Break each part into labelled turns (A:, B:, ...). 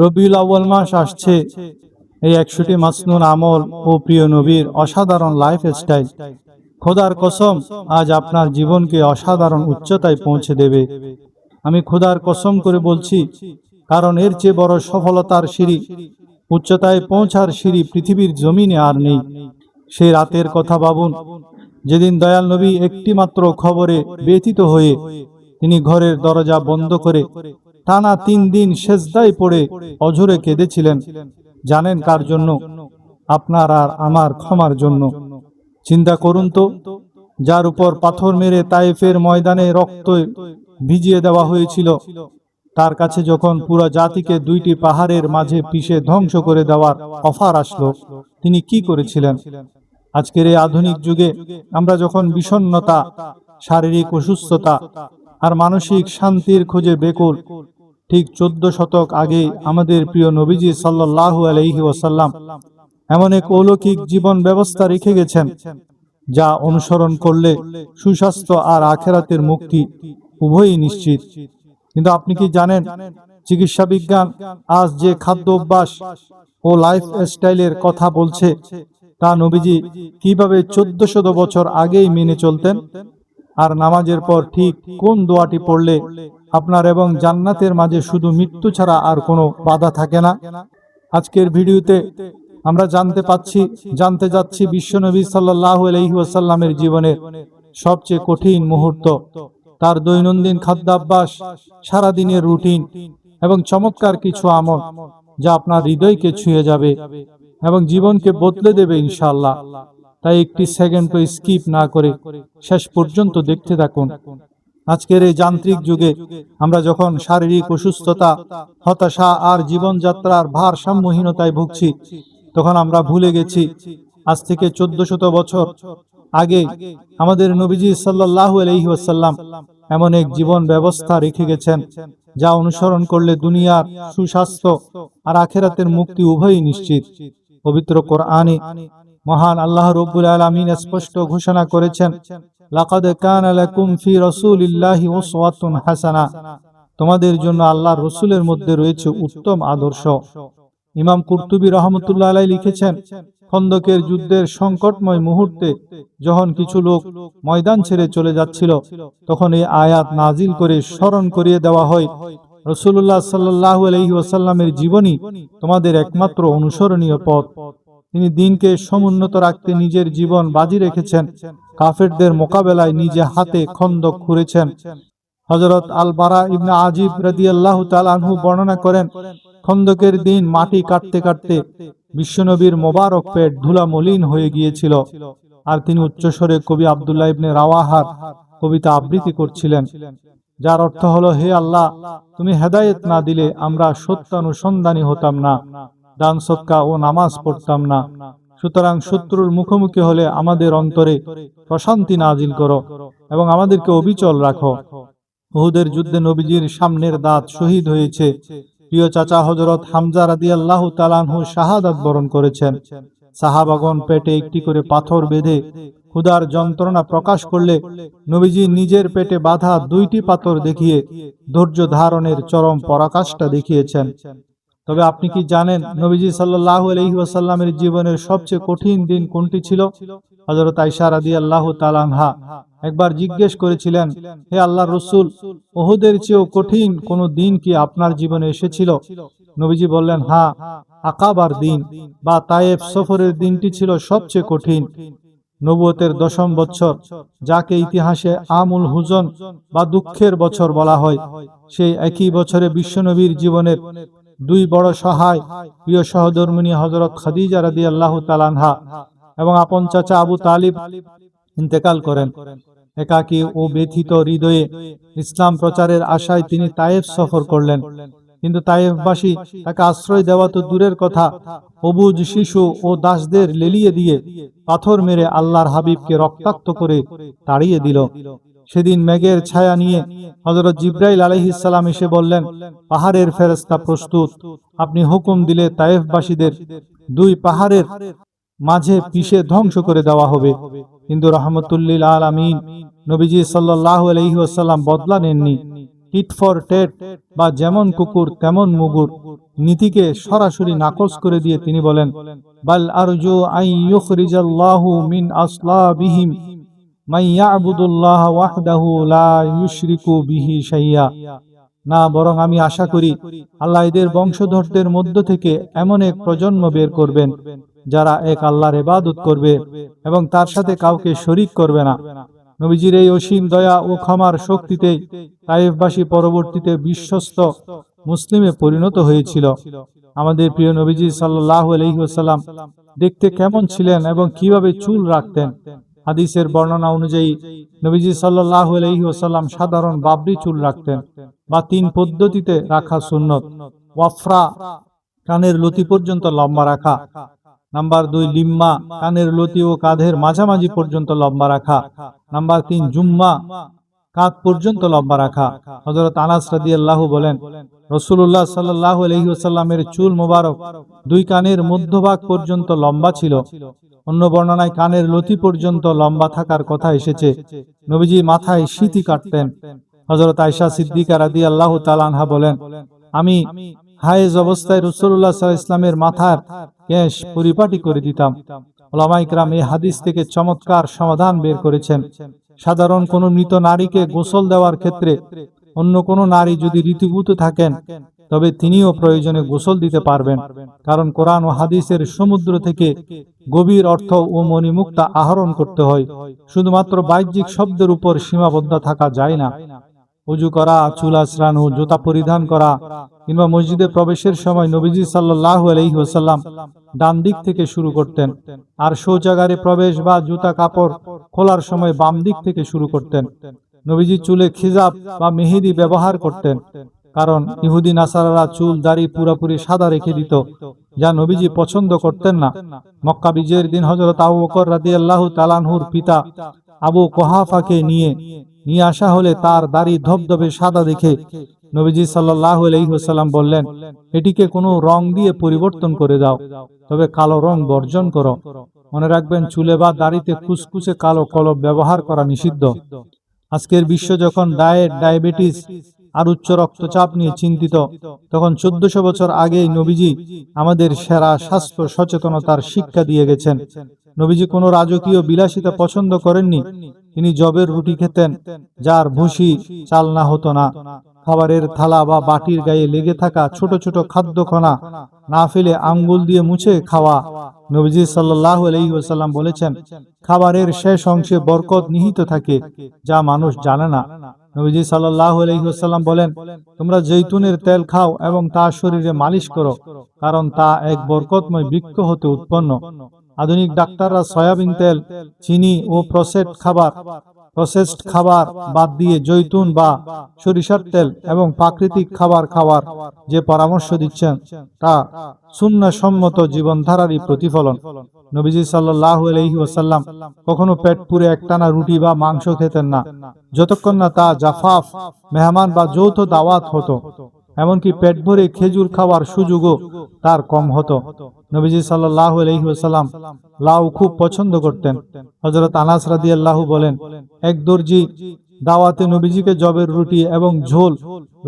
A: রবিউল আউয়াল মাস আসছে। এই 100টি মাসনুন আমল ও প্রিয় নবীর অসাধারণ লাইফ স্টাইল খোদার কসম আজ আপনার জীবনকে অসাধারণ উচ্চতায় পৌঁছে দেবে। আমি খোদার কসম করে বলছি, কারণ এর চেয়ে বড় সফলতার সিঁড়ি, উচ্চতায় পৌঁছার সিঁড়ি পৃথিবীর জমিনে আর নেই। সেই রাতের কথা ভাবুন, যেদিন দয়াল নবী একটি মাত্র খবরে ব্যথিত হয়ে তিনি ঘরের দরজা বন্ধ করে টানা 3 দিন সেজদায় পড়ে অঝরে কেঁদেছিলেন। জানেন কার জন্য? আপনার আর আমার ক্ষমার জন্য। চিন্তা করুন তো, যার উপর পাথর মেরে তায়েফের ময়দানে রক্ত ভিজিয়ে দেওয়া হয়েছিল, তার কাছে যখন পুরো জাতিকে 2টি পাহাড়ের মাঝে পিষে ধ্বংস করে দেওয়ার অফার আসলো, তিনি কি করেছিলেন? আজকের এই আধুনিক যুগে আমরা যখন বিষণ্ণতা, শারীরিক অসুস্থতা আর মানসিক শান্তির খোঁজে বেকুল, ঠিক 14 শতক আগে আমাদের প্রিয় নবীজি সাল্লাল্লাহু আলাইহি ওয়াসাল্লাম এমন এক অলৌকিক জীবন ব্যবস্থা রেখে গেছেন, যা অনুসরণ করলে সুস্বাস্থ্য আর আখেরাতের মুক্তি উভয়ই নিশ্চিত। কিন্তু আপনি কি জানেন, চিকিৎসা বিজ্ঞান আজ যে খাদ্য অভ্যাস ও লাইফ স্টাইলের কথা বলছে, তা নবীজি কিভাবে 1400 বছর আগেই মেনে চলতেন? আর নামাজের পর ঠিক কোন দোয়াটি পড়লে আপনার এবং জান্নাতের মাঝে শুধু মৃত্যু ছাড়া আর কোনো বাধা থাকে না? আজকের ভিডিওতে আমরা জানতে যাচ্ছি বিশ্বনবী সাল্লাল্লাহু আলাইহি ওয়াসাল্লামের জীবনের সবচেয়ে কঠিন মুহূর্ত, তার দৈনন্দিন খাদ্যাভ্যাস, সারাদিনের রুটিন এবং চমৎকার কিছু আমল, যা আপনার হৃদয়কে ছুঁয়ে যাবে এবং জীবনকে বদলে দেবে ইনশাআল্লাহ। তাই একটি সেকেন্ডও স্কিপ না করে শেষ পর্যন্ত দেখতে থাকুন। আজকের এই যান্ত্রিক যুগে আমরা যখন শারীরিক অসুস্থতা, হতাশা আর জীবনযাত্রার ভারসাম্যহীনতায় ভুগছি, তখন আমরা ভুলে গেছি আজ থেকে 1400 বছর আগে আমাদের নবীজি সাল্লাল্লাহু আলাইহি ওয়াসাল্লাম এমন এক জীবন ব্যবস্থা রেখে গেছেন, যা অনুসরণ করলে দুনিয়ার সুস্বাস্থ্য আর আখেরাতের মুক্তি উভয়ই নিশ্চিত। পবিত্র কোরআনে মহান আল্লাহ রাব্বুল আলামিন স্পষ্ট ঘোষণা করেছেন, লাকাদ কানা লাকুম ফি রাসূলিল্লাহি উসওয়াতুন হাসানাহ, তোমাদের জন্য আল্লাহর রাসূলের মধ্যে রয়েছে উত্তম আদর্শ। ইমাম কুরতুবী রাহমাতুল্লাহ আলাইহি লিখেছেন, খন্দকের যুদ্ধের সংকটময় মুহূর্তে যখন কিছু লোক ময়দান ছেড়ে চলে যাচ্ছিল, তখন এই আয়াত নাজিল করে স্মরণ করিয়ে দেওয়া হয়, রাসূলুল্লাহ সাল্লাল্লাহু আলাইহি ওয়াসাল্লামের জীবনী তোমাদের একমাত্র অনুসরণীয় পথ। তিনি দিনকে সমুন্নত রাখতে নিজের জীবন বাজি রেখেছেন, কাফেরদের মোকাবেলায় নিজে হাতে খন্দক খুঁড়েছেন। হযরত আল বারা ইবনে আজিব রাদিয়াল্লাহু তাআলা আনহু বর্ণনা করেন, খন্দকের দিন মাটি কাটতে কাটতে বিশ্বনবীর মোবারক পেট ধুলা মলিন হয়ে গিয়েছিল, আর তিনি উচ্চস্বরে কবি আব্দুল্লাহ ইবনে রাওয়াহার কবিতা আবৃত্তি করছিলেন, যার অর্থ হলো, হে আল্লাহ, তুমি হেদায়েত না দিলে আমরা সত্যানুসন্ধানী হতাম না, দান সদকা ও নামাজ পড়তাম না। সুতরাং শত্রুর মুখোমুখি হলে আমাদের অন্তরে প্রশান্তি নাজিল করো এবং আমাদেরকে অবিচল রাখো। উহুদের যুদ্ধে নবীজির সামনের দাঁত শহীদ হয়েছে। প্রিয় চাচা হযরত হামজা রাদিয়াল্লাহু তাআলা আনহু শাহাদাত বরণ করেছেন। সাহাবাগণ পেটে একটি করে পাথর বেঁধে ক্ষুধার যন্ত্রণা প্রকাশ করলে নবীজি নিজের পেটে বাঁধা 2টি পাথর দেখিয়ে ধৈর্য ধারণের চরম পরাকাষ্ঠা দেখিয়েছেন। তবে আপনি কি জানেন নবীজি সাল্লাল্লাহু আলাইহি ওয়াসাল্লামের জীবনের সবচেয়ে কঠিন দিন কোনটি ছিল? হযরত আয়েশা রাদিয়াল্লাহু তাআলা আনহা একবার জিজ্ঞেস করেছিলেন, হে আল্লাহর রাসূল, উহুদের চেয়েও কঠিন কোন দিন কি আপনার জীবনে এসেছিল? নবীজি বললেন, হ্যাঁ, আকাবার দিন বা তায়েফ সফরের দিনটি ছিল সবচেয়ে কঠিন। নবুয়তের 10ম বছর, যাকে ইতিহাসে আমুল হুজন বা দুঃখের বছর বলা হয়, সেই একই বছরে বিশ্বনবীর জীবনের 2 বড় সহায় প্রিয় সহধর্মিণী হযরত খাদিজা রাদিয়াল্লাহু তাআলা আনহা এবং আপন চাচা আবু তালিব ইন্তেকাল করেন। একাকী ও ব্যথিত হৃদয়ে ইসলাম প্রচারের আশায় তিনি তায়েফ সফর করলেন, কিন্তু তায়েফবাসী তাকে আশ্রয় দেওয়া তো দূরের কথা, অবুজ শিশু ও দাসদের লেলিয়ে দিয়ে পাথর মেরে আল্লাহর হাবিবকে রক্তাক্ত করে তাড়িয়ে দিল। সেদিন মেঘের ছায়া নিয়ে হযরত জিবরাইল আলাইহিস সালাম এসে বললেন, পাহাড়ের ফেরেশতা প্রস্তুত, আপনি হুকুম দিলে তায়েফবাসীদের 2 পাহাড়ের মাঝে পিষে ধ্বংস করে দেওয়া হবে। কিন্তু রাহমাতুল লিল আলামিন নবীজি সাল্লাল্লাহু আলাইহি ওয়াসাল্লাম বদলা নেননি। টিট ফর টেট বা যেমন কুকুর তেমন মুগুর নীতিকে সরাসরি নাকচ করে দিয়ে তিনি বলেন, বাল আরজু আন ইউখরিজাল্লাহু মিন আসলাবিহিম মান ইয়াবুদুল্লাহ ওয়াহদাহু লা ইউশরিকু বিহি শাইয়্যা। না, বরং আমি আশা করি আল্লাহ এদের বংশধরদের মধ্য থেকে এমন এক প্রজন্ম বের করবেন যারা এক আল্লাহর ইবাদত করবে এবং তার সাথে কাউকে শরীক করবে না। নবীজির এই অসীম দয়া ও ক্ষমার শক্তিতে তায়েফবাসী পরবর্তীতে বিশ্বস্ত মুসলিমে পরিণত হয়েছিল। আমাদের প্রিয় নবীজি সাল্লাল্লাহু আলাইহি ওয়াসাল্লাম দেখতে কেমন ছিলেন এবং কিভাবে চুল রাখতেন? হাদিসের বর্ণনা অনুযায়ী নবীজি সাল্লাল্লাহু আলাইহি ওয়াসাল্লাম সাধারণ বাবরি চুল রাখতেন বা 3 পদ্ধতিতে রাখা সুন্নত। ওয়াফরা, কানের লতি পর্যন্ত লম্বা রাখা। নাম্বার 2 লিম্মা, কানের লতি ও কাঁধের মাঝামাঝি পর্যন্ত লম্বা রাখা। নাম্বার 3 জুম্মা, কাঁধ পর্যন্ত লম্বা রাখা। হযরত আনাস রাদিয়াল্লাহু বলেন, রাসূলুল্লাহ সাল্লাল্লাহু আলাইহি ওয়াসাল্লামের চুল মোবারক 2 কানের মধ্যভাগ পর্যন্ত লম্বা ছিল। অন্য বর্ণনায় কানের লতি পর্যন্ত লম্বা থাকার কথা এসেছে। নবীজি মাথায় সিঁথি কাটতেন। হযরত আয়েশা সিদ্দিকা রাদিয়াল্লাহু তাআলা আনহা বলেন, আমি হায়েজ অবস্থায় রাসূলুল্লাহ সাল্লাল্লাহু আলাইহি ওয়াসাল্লামের মাথার কেশ পরিপাটি করে দিতাম। উলামায়ে কেরাম এই হাদিস থেকে চমৎকার সমাধান বের করেছেন। সাধারণ কোনো মৃত নারীকে গোসল দেওয়ার ক্ষেত্রে অন্য কোনো নারী যদি ঋতুভূত থাকেন তবে তিনিও প্রয়োজনে গোসল দিতে পারবেন, কারণ কোরআন ও হাদিসের সমুদ্র থেকে গভীর অর্থ ও মণিমুক্তা আহরণ করতে হয়। শুধুমাত্র বাহ্যিক শব্দের উপর সীমাবদ্ধ থাকা যায় না। ওযু করা, চুল আঁচড়ানো, জুতা পরিধান করা কিংবা মসজিদে প্রবেশের সময় নবীজি সাল্লাল্লাহু আলাইহি ওয়াসাল্লাম ডান দিক থেকে শুরু করতেন, আর শৌচাগারে প্রবেশ বা জুতা কাপড় খোলার সময় বাম দিক থেকে শুরু করতেন। নবীজি চুলে খিজাব বা মেহেদি ব্যবহার করতেন, কারণ ইহুদি নাসারারা চুল দাড়ি পুরোপুরি সাদা রেখে দিত, যা নবীজি পছন্দ করতেন না। মক্কা বিজয়ের দিন হযরত আবু বকর রাদিয়াল্লাহু তাআলা আনহুর পিতা আবু কুহাফাকে নিয়ে আসা হলে তার দাড়ি ধবধবে সাদা দেখে নবীজি সাল্লাল্লাহু আলাইহি ওয়াসাল্লাম বললেন, এটিকে কোনো রং দিয়ে পরিবর্তন করে দাও, তবে কালো রং বর্জন করো। মনে রাখবেন, চুলে বা দাড়িতে কুচকুচে কালো কলব ব্যবহার করা নিষিদ্ধ। আজকের বিশ্ব যখন ডায়াবেটিস আর উচ্চ রক্তচাপ নিয়ে চিন্তিত, তখন 1400 বছর আগেই নবীজি আমাদের সেরা স্বাস্থ্য সচেতনতার শিক্ষা দিয়ে গেছেন। নবীজি কোনো রাজকীয় বিলাসিতা পছন্দ করেননি। তিনি জবের রুটি খেতেন, যার ভুসি চালনা হতো না। খাবারের থালা বা বাটির গায়ে লেগে থাকা ছোট ছোট খাদ্যকণা না ফেলে আঙ্গুল দিয়ে মুছে খাওয়া। নবীজি সাল্লাল্লাহু আলাইহি ওয়াসাল্লাম বলেছেন, খাবারের শেষ অংশে বরকত নিহিত থাকে, যা মানুষ জানে না। নবীজি সাল্লাল্লাহু আলাইহি ওয়াসাল্লাম বলেন, তোমরা জৈতুনের তেল খাও এবং তা শরীরে মালিশ করো, কারণ তা এক বরকতময় বৃক্ষ হতে উৎপন্ন। আধুনিক ডাক্তাররা সয়াবিন তেল, চিনি ও প্রসেসড খাবার বাদ দিয়ে জৈতুন বা সরিষার তেল এবং প্রাকৃতিক খাবার খাওয়ার যে পরামর্শ দিচ্ছেন তা সুন্নাহসম্মত জীবনধারারই প্রতিফলন। নবীজি সাল্লাল্লাহু আলাইহি ওয়াসাল্লাম কখনো পেট পুরে একটানা রুটি বা মাংস খেতেন না, যতক্ষণ না তা জাফাফ, মেহমান বা যৌথ দাওয়াত হতো। এমনকি পেট ভরে খেজুর খাওয়ার সুযোগও তার কম হতো। নবীজি সাল্লাল্লাহু আলাইহি ওয়াসাল্লাম লাউ খুব পছন্দ করতেন। হযরত আনাস রাদিয়াল্লাহু বলেন, এক দর্জি দাওয়াতে নবীজিকে জবের রুটি এবং ঝোল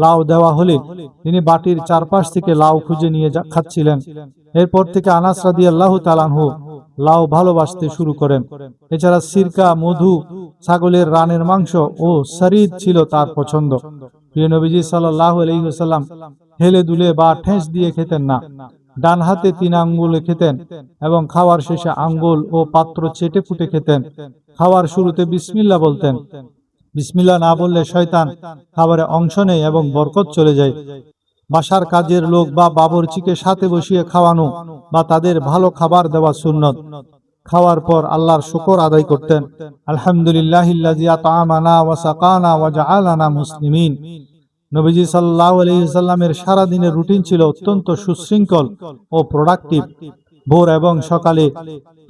A: লাউ দেওয়া হলে তিনি বাটির চারপাশ থেকে লাউ খুঁজে নিয়ে খাচ্ছিলেন। এরপর থেকে আনাস রাদিয়াল্লাহু তাআলা আনহু লাউ ভালোবাসতে শুরু করেন। এছাড়া সিরকা, মধু, ছাগলের রানের মাংস ও শরীদ ছিল তার পছন্দ। প্রিয় নবীজি সাল্লাল্লাহু আলাইহি ওয়াসাল্লাম হেলে দুলে বা ঠেস দিয়ে খেতেন না। ডান হাতে 3 আঙ্গুলে খেতেন এবং খাওয়ার শেষে আঙ্গুল ও পাত্র চেটে ফুটে খেতেন। খাওয়ার শুরুতে বিসমিল্লাহ বলতেন। বিসমিল্লাহ না বললে শয়তান খাবারে অংশ নেয় এবং বরকত চলে যায়। বাসার কাজের লোক বা বাবরচিকে সাথে বসিয়ে খাওয়ানো বা তাদের ভালো খাবার দেওয়া সুন্নত। খাওয়ার পর আল্লাহর শুকর আদায় করতেন। আলহামদুলিল্লাহিল্লাযী আত'আমানা ওয়া সাকানা ওয়া জাআলানা মুসলিমিন। নবীজি সাল্লাল্লাহু আলাইহি ওয়াসাল্লামের সারা দিনের রুটিন ছিল অত্যন্ত সুশৃঙ্খল ও প্রোডাক্টিভ। ভোর এবং সকালে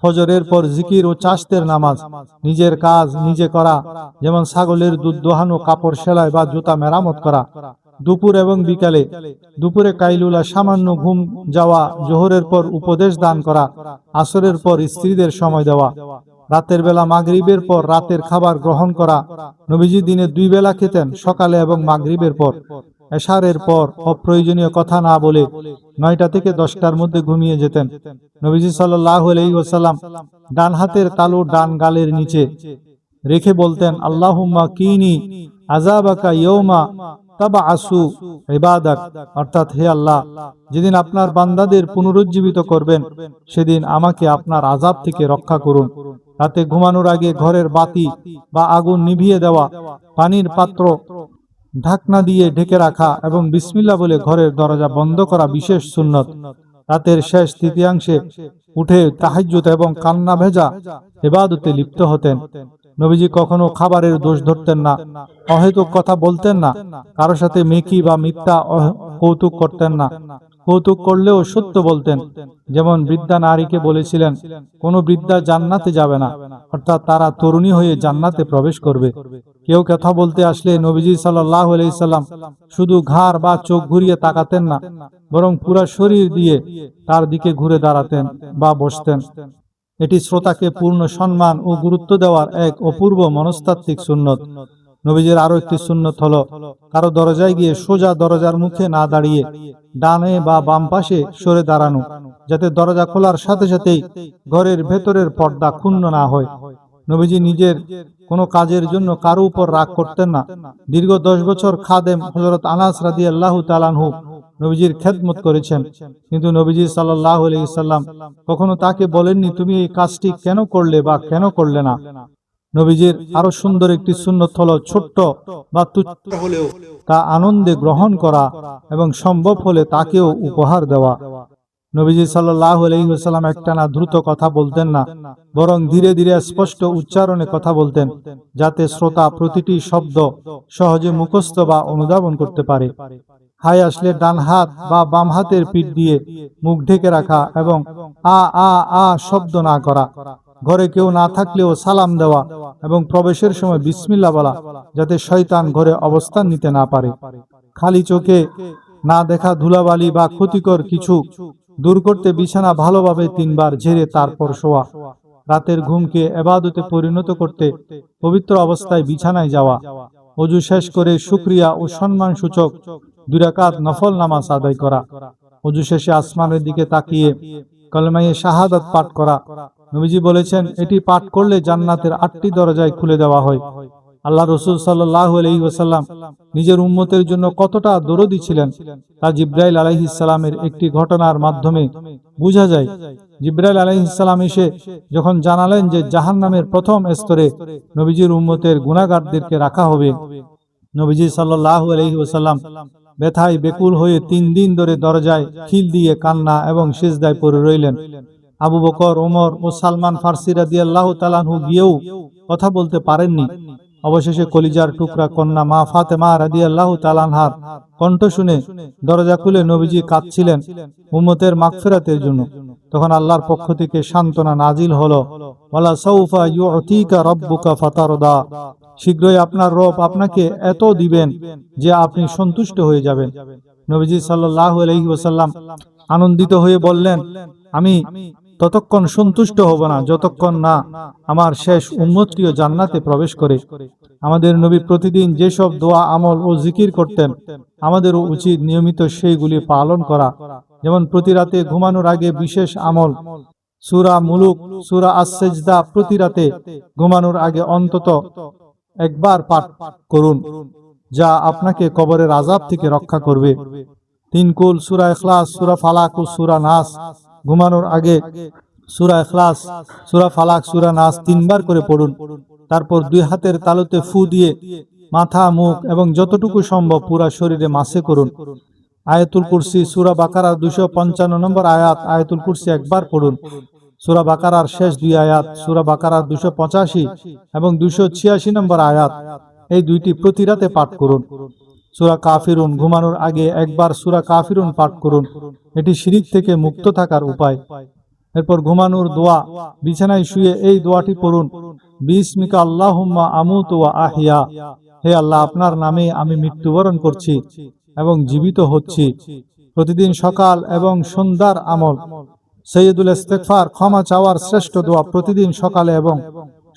A: ফজরের পর জিকির ও চাশতের নামাজ, নিজের কাজ নিজে করা, যেমন ছাগলের দুধ দোহানো, কাপড় সেলাই বা জুতা মেরামত করা। দুপুর এবং বিকালে, দুপুরে কাইলুলা, সামান্য ঘুম যাওয়া, জোহরের পর উপদেশ দান করা, আসরের পর স্ত্রীদের সময় দেওয়া। রাতের বেলা মাগরিবের পর রাতের খাবার গ্রহণ করা। নবীজি দিনে 2 বেলা খেতেন, সকালে এবং মাগরিবের পর। এশারের পর অপ্রয়োজনীয় কথা না বলে 9টা থেকে 10টার মধ্যে ঘুমিয়ে যেতেন। নবীজি সাল্লাল্লাহু আলাইহি ওয়াসাল্লাম ডান হাতের তালু ডান গালের নিচে রেখে বলতেন, আল্লাহুম্মা কিনি আযাবাকা ইয়াউমা তাবআসু ইবাদাক, অর্থাৎ হে আল্লাহ, যেদিন আপনার বান্দাদের পুনরুজ্জীবিত করবেন সেদিন আমাকে আপনার আযাব থেকে রক্ষা করুন। রাতে ঘুমানোর আগে ঘরের বাতি বা আগুন নিভিয়ে দেওয়া, পানির পাত্র ঢাকনা দিয়ে ঢেকে রাখা এবং বিসমিল্লাহ বলে ঘরের দরজা বন্ধ করা বিশেষ সুন্নত। রাতের শেষ তৃতীয়াংশে উঠে তাহাজ্জুদ এবং কান্না ভেজা ইবাদতে লিপ্ত হতেন। নবীজি কখনো খাবারের দোষ ধরতেন না, অহেতুক কথা বলতেন না, কারো সাথে মেকি বা মিথ্যা কৌতুক করতেন না। কৌতুক করলেও সত্য বলতেন। যেমন বৃদ্ধা নারীকে বলেছিলেন, কোনো বৃদ্ধা জান্নাতে যাবে না, অর্থাৎ তারা তরুণী হয়ে জান্নাতে প্রবেশ করবে। কেউ কথা বলতে আসলে নবীজি সাল্লাল্লাহু আলাইহি সাল্লাম শুধু ঘাড় বা চোখ ঘুরিয়ে তাকাতেন না, বরং পুরো শরীর দিয়ে তার দিকে ঘুরে দাঁড়াতেন বা বসতেন। এটি শ্রোতাকে পূর্ণ সম্মান ও গুরুত্ব দেওয়ার এক অপূর্ব মনস্তাত্ত্বিক সুন্নত। নবীজির আরো একটি সুন্নত হলো কারো দরজায় গিয়ে সোজা দরজার মুখে না দাঁড়িয়ে ডানে বা বাম পাশে সরে দাঁড়ানো, যাতে দরজা খোলার সাথে সাথেই ঘরের ভেতরের পর্দা ক্ষুণ্ণ না হয়। নবীজি নিজের কোনো কাজের জন্য কারো উপর রাগ করতেন না। দীর্ঘ 10 বছর খাদেম হযরত আনাস রাদিয়াল্লাহু তাআলা আনহু নবীজির খেদমত করেছেন, কিন্তু নবীজি সাল্লাল্লাহু আলাইহি সাল্লাম কখনো তাকে বলেননি তুমি এই কাজটি কেন করলে বা কেন করলে না। নবীজির আরো সুন্দর একটি সুন্নত হলো ছোট্ট বা তুচ্ছ হলেও তা আনন্দে গ্রহণ করা এবং সম্ভব হলে তাকেও উপহার দেওয়া। নবীজি সাল্লাল্লাহু আলাইহি ওয়াসাল্লাম একটানা দ্রুত কথা বলতেন না, বরং ধীরে ধীরে স্পষ্ট উচ্চারণে কথা বলতেন, যাতে শ্রোতা প্রতিটি শব্দ সহজে মুখস্থ বা অনুধাবন করতে পারে। হাই আসলে ডান হাত বা বাম হাতের পিঠ দিয়ে মুখ ঢেকে রাখা এবং আ আ আ শব্দ না করা। ঘরে কেউ না থাকলেও সালাম দেওয়া এবং প্রবেশের সময় বিসমিল্লাহ বলা, যাতে শয়তান ঘরে অবস্থান নিতে না পারে। খালি চোখে না দেখা ধুলাবালি বা ক্ষতিকর কিছু দূর করতে বিছানা ভালোভাবে 3 বার ঝেড়ে তারপর শোয়া। রাতের ঘুমকে ইবাদতে পরিণত করতে পবিত্র অবস্থায় বিছানায় যাওয়া। ওযু শেষ করে শুকরিয়া ও সম্মান সূচক 2 রাকাত নফল নামাজ আদায় করা। ওযু শেষে আসমানের দিকে তাকিয়ে কলমায়ে শাহাদাত পাঠ করা। নবীজি বলেছেন, এটি পাঠ করলে জান্নাতের 8টি দরজায় খুলে দেওয়া হয়। আল্লাহ রাসূল সাল্লাল্লাহু আলাইহি ওয়াসাল্লাম নিজের উম্মতের জন্য কতটা দরদী ছিলেন তা জিবরাইল আলাইহিস সালামের একটি ঘটনার মাধ্যমে বোঝা যায়। জিবরাইল আলাইহিস সালাম এসে যখন জানালেন যে জাহান্নামের প্রথম স্তরে নবীজির উম্মতের গুনাহগারদেরকে রাখা হবে, নবীজি সাল্লাল্লাহু আলাইহি ওয়াসাল্লাম ব্যথায় বেকুল হয়ে 3 দিন ধরে দরজায় খিল দিয়ে কান্না এবং সিজদায় পড়ে রইলেন। আবু বকর, ওমর ও সালমান ফারসি রাদিয়াল্লাহু তাআলা আনহু গিয়েও কথা বলতে পারেননি। অবশেষে কলিজার টুকরা কন্যা মা ফাতেমা রাদিয়াল্লাহু তাআলা আনহার কণ্ঠ শুনে দরজা খুলে নবীজি কাঁদছিলেন উম্মতের মাগফিরাতের জন্য। তখন আল্লাহর পক্ষ থেকে সান্ত্বনা নাজিল হলো, ওয়ালা সাউফা ইউতিকা রাব্বুকা ফাতারদা, শীঘ্রই আপনার রব আপনাকে এত দিবেন যে আপনি সন্তুষ্ট হয়ে যাবেন। নবীজি সাল্লাল্লাহু আলাইহি ওয়াসাল্লাম আনন্দিত হয়ে বললেন, আমি ততক্ষণ সন্তুষ্ট হব না যতক্ষণ না আমার শেষ উম্মতটিও জান্নাতে প্রবেশ করে। আমাদের নবী প্রতিদিন যেসব দোয়া, আমল ও জিকির করতেন, আমাদেরও উচিত নিয়মিত সেইগুলি পালন করা। যেমন প্রতি রাতে ঘুমানোর আগে বিশেষ আমল সূরা মুলুক, সূরা আস-সাজদা প্রতি রাতে ঘুমানোর আগে অন্তত একবার পাঠ করুন, যা আপনাকে কবরের আযাব থেকে রক্ষা করবে। 3 কুল, সূরা ইখলাস, সূরা ফালাক ও সূরা নাস ঘুমানোর আগে সূরা ইখলাস, সূরা ফালাক, সূরা নাস 3 বার করে পড়ুন। তারপর 2 হাতের তালুতে ফু দিয়ে মাথা, মুখ এবং যতটুকু সম্ভব পুরা শরীরে মাসে করুন। আয়াতুল কুরসি, সূরা বাকারার 255 নম্বর আয়াত আয়াতুল কুরসি একবার পড়ুন। সূরা বাকারার শেষ 2 আয়াত সূরা বাকারার 285 এবং 286 নম্বর আয়াত, এই 2টি প্রতি রাতে পাঠ করুন। সূরা কাফিরুন ঘুমানোর আগে একবার সূরা কাফিরুন পাঠ করুন, এটি শিরক থেকে মুক্ত থাকার উপায়। এরপর ঘুমানোর দোয়া, বিছানায় শুয়ে এই দোয়াটি পড়ুন, বিসমিকা আল্লাহুম্মা আমুতু ওয়া আহইয়া, হে আল্লাহ, আপনার নামে আমি মৃত্যুবরণ করছি এবং জীবিত হচ্ছি। প্রতিদিন সকাল এবং সন্ধ্যার আমল সৈয়দুল ইস্তেগফার ক্ষমা চাওয়ার শ্রেষ্ঠ দোয়া প্রতিদিন সকালে এবং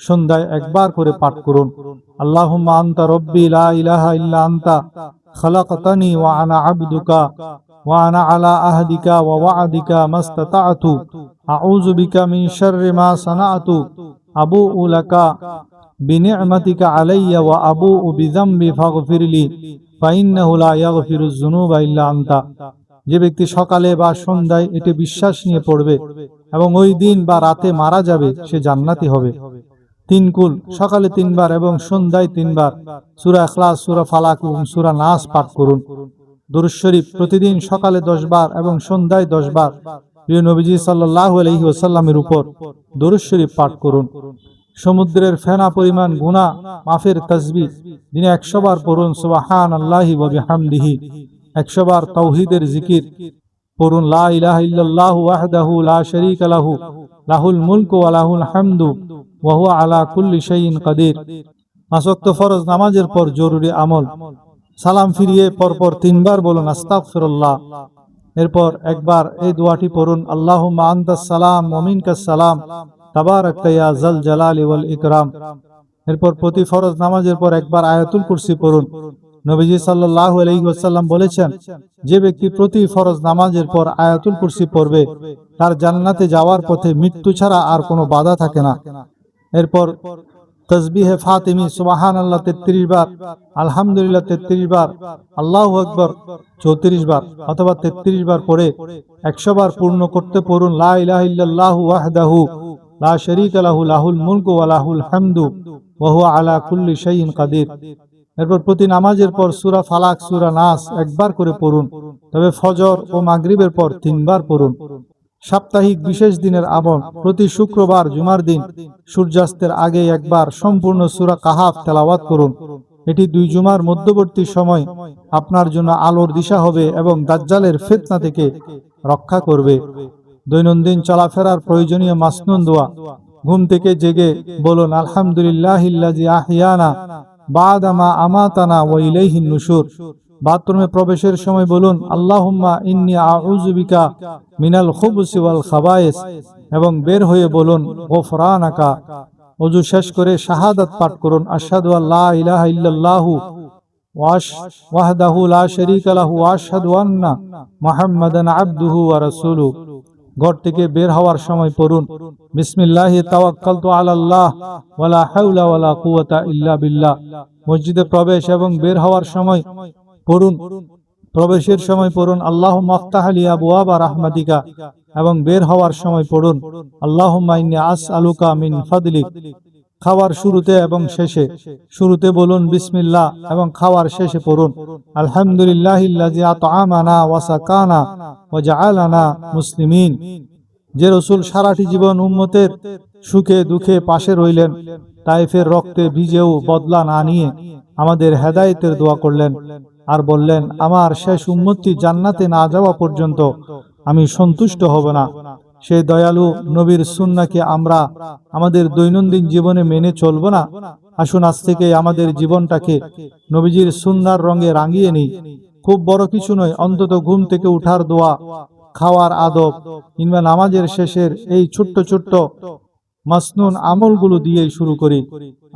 A: সন্ধ্যায় একবার করে পাঠ করুন। আল্লাহুম্মা আনতা রব্বি লা ইলাহা ইল্লা আনতা খালাকতানি ওয়া আনা আবদুকা ওয়া আনা আলা আহদিকা ওয়া ওয়া'দিকা মাস্তাতা'তু আউযু বিকা মিন শাররি মা সানা'তু আবুউ লাকা বিনি'মাতিকা আলাইয়া ওয়া আবুউ বিযামবি ফাগফিরলি ফাইন্নাহু লা ইয়াগফিরুয যুনুবা ইল্লা আনতা। যে ব্যক্তি সকালে বা সন্ধ্যায় এটি বিশ্বাস নিয়ে পড়বে এবং ওই দিন বা রাতে মারা যাবে, সে জান্নাতি হবে। 3 কুল সকালে 3 বার এবং সন্ধ্যায় 3 বার সূরা ইখলাস, সূরা ফালাক এবং সূরা নাস পাঠ করুন। দুরূদ শরীফ প্রতিদিন সকালে 10 বার এবং সন্ধ্যায় 10 বার প্রিয় নবীজি সাল্লাল্লাহু আলাইহি ওয়াসাল্লামের উপর দুরূদ শরীফ পাঠ করুন। সমুদ্রের ফেনা পরিমাণ গুনাহ মাফের তাসবিহ দিনে 100 বার পড়ুন সুবহানাল্লাহি ওয়া বিহামদিহি। 100 বার তাওহীদের জিকির পড়ুন লা ইলাহা ইল্লাল্লাহু ওয়াহদাহু লা শারীকা লাহু লাহুল মুলকু ওয়া লাহুল হামদু ওয়া হুয়া আলা কুল্লি শাইইন কাদির। 5 ওয়াক্ত ফরজ নামাজের পর জরুরি আমল, সালাম ফিরিয়ে পরপর 3 বার বলুন আস্তাগফিরুল্লাহ। এরপর একবার এই দোয়াটি পড়ুন আল্লাহুম্মা আনতাস সালাম ওয়া মিনকাস সালাম তাবারাকতা ইয়া যাল জালালি ওয়াল ইকরাম। এরপর প্রতি ফরজ নামাজের পর একবার আয়াতুল কুরসি পড়ুন। নবীজি সাল্লাল্লাহু আলাইহি ওয়াসাল্লাম বলেছেন, যে ব্যক্তি প্রতি ফরজ নামাজের পর আয়াতুল কুরসি পড়বে তার জান্নাতে যাওয়ার পথে মৃত্যু ছাড়া আর কোনো বাধা থাকে না। এরপর তাসবিহে ফাতিমি সুবহানাল্লাহ 33 বার, আলহামদুলিল্লাহ 33 বার, আল্লাহু আকবার 34 বার অথবা 33 বার পড়ে 100 বার পূর্ণ করতে পড়ুন লা ইলাহা ইল্লাল্লাহু ওয়াহদাহু লা শারীকা লাহু লাহুল মুলকু ওয়া লাহুল হামদু ওয়া হুয়া আলা কুল্লি শাইইন কাদির। এরপর প্রতি নামাজের পর সূরা ফালাক, সূরা নাস একবার করে পড়ুন, তবে ফজর ও মাগরিবের পর 3 বার পড়ুন। সাপ্তাহিক বিশেষ দিনের আমল, প্রতি শুক্রবার জুমার দিন সূর্যাস্তের আগে একবার সম্পূর্ণ সূরা কাহাফ তেলাওয়াত করুন। এটি 2 জুমার মধ্যবর্তী সময় আপনার জন্য আলোর দিশা হবে এবং দাজ্জালের ফিতনা থেকে রক্ষা করবে। দৈনন্দিন চলাফেরার প্রয়োজনীয় মাসনুন দোয়া, ঘুম থেকে জেগে বলুন আলহামদুলিল্লাহিল্লাযী আহিয়ানা বা'দা মা আমাতানা ওয়া ইলাইহিন নুশুর। বাথরুমে প্রবেশের সময় বলুন আল্লাহুম্মা ইন্নী আউযু বিকা মিনাল খুবুসি ওয়াল খাবায়েস এবং বের হয়ে বলুন গফরানাকা। ওযু শেষ করে শাহাদাত পাঠ করুন আশহাদু আল্লা ইলাহা ইল্লাল্লাহু ওয়াহদাহু লা শারীকা লাহু ওয়া আশহাদু আন্না মুহাম্মাদান আবদুহু ওয়া রাসূলুহু। ঘর থেকে বের হওয়ার সময় পড়ুন বিসমিল্লাহি তাওয়াক্কালতু আলাল্লাহ ওয়ালা হাওলা ওয়ালা কুওয়াতা ইল্লা বিল্লাহ। মসজিদে প্রবেশ এবং বের হওয়ার সময় পড়ুন, প্রবেশের সময় পড়ুন আল্লাহুম্মা আফতাহ লি আবওয়াবা রাহমাতিকা এবং বের হওয়ার সময় পড়ুন আল্লাহুম্মা ইন্নী আসআলুকা মিন ফাদলিক। খাওয়ার শুরুতে এবং শেষে, শুরুতে বলুন বিসমিল্লাহ এবং খাওয়ার শেষে পড়ুন আলহামদুলিল্লাহিল্লাযী আত'আমানা ওয়া সাকানা ওয়া জাআলানা মুসলিমিন। যে রাসূল সারাটি জীবন উম্মতের সুখে দুঃখে পাশে রইলেন, তায়েফের রক্তে ভিজেও বদলা না নিয়ে আমাদের হেদায়েতের দোয়া করলেন আর বললেন আমার শেষ উম্মতটি জান্নাতে না যাওয়া পর্যন্ত আমি সন্তুষ্ট হব না। সেই দয়ালু নবীর সুন্নাহকে আমরা আমাদের দৈনন্দিন জীবনে মেনে চলব না। আসুন আজ থেকে আমাদের জীবনটাকে নবীজির সুন্নাহর রঙে রাঙিয়ে নিই। খুব বড় কিছু নয়, অন্তত ঘুম থেকে উঠার দোয়া, খাওয়ার আদব কিংবা নামাজের শেষের এই ছোট্ট ছোট্ট মাসনুন আমলগুলো দিয়েই শুরু করি।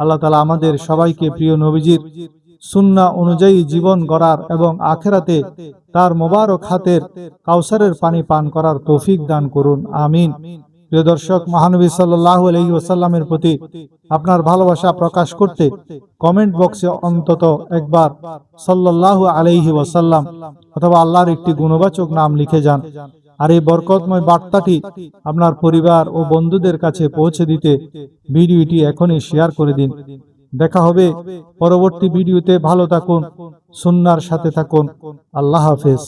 A: আল্লাহ তাআলা আমাদের সবাইকে প্রিয় নবীজির সুন্নাহ অনুযায়ী জীবন গড়ার এবং আখিরাতে তার মোবারক হাতের কাউসারের পানি পান করার তৌফিক দান করুন, আমিন। প্রিয় দর্শক, মহানবী সাল্লাল্লাহু আলাইহি ওয়াসাল্লামের প্রতি আপনার ভালোবাসা প্রকাশ করতে কমেন্ট বক্সে অন্তত একবার সাল্লাল্লাহু আলাইহি ওয়াসাল্লাম অথবা আল্লাহর একটি গুণবাচক নাম লিখে যান। আর এই বরকতময় বার্তাটি আপনার পরিবার ও বন্ধুদের কাছে পৌঁছে দিতে ভিডিওটি এখনই শেয়ার করে দিন। দেখা হবে পরবর্তী ভিডিওতে। ভালো থাকুন, সুন্নাহর সাথে থাকুন। আল্লাহ হাফেজ।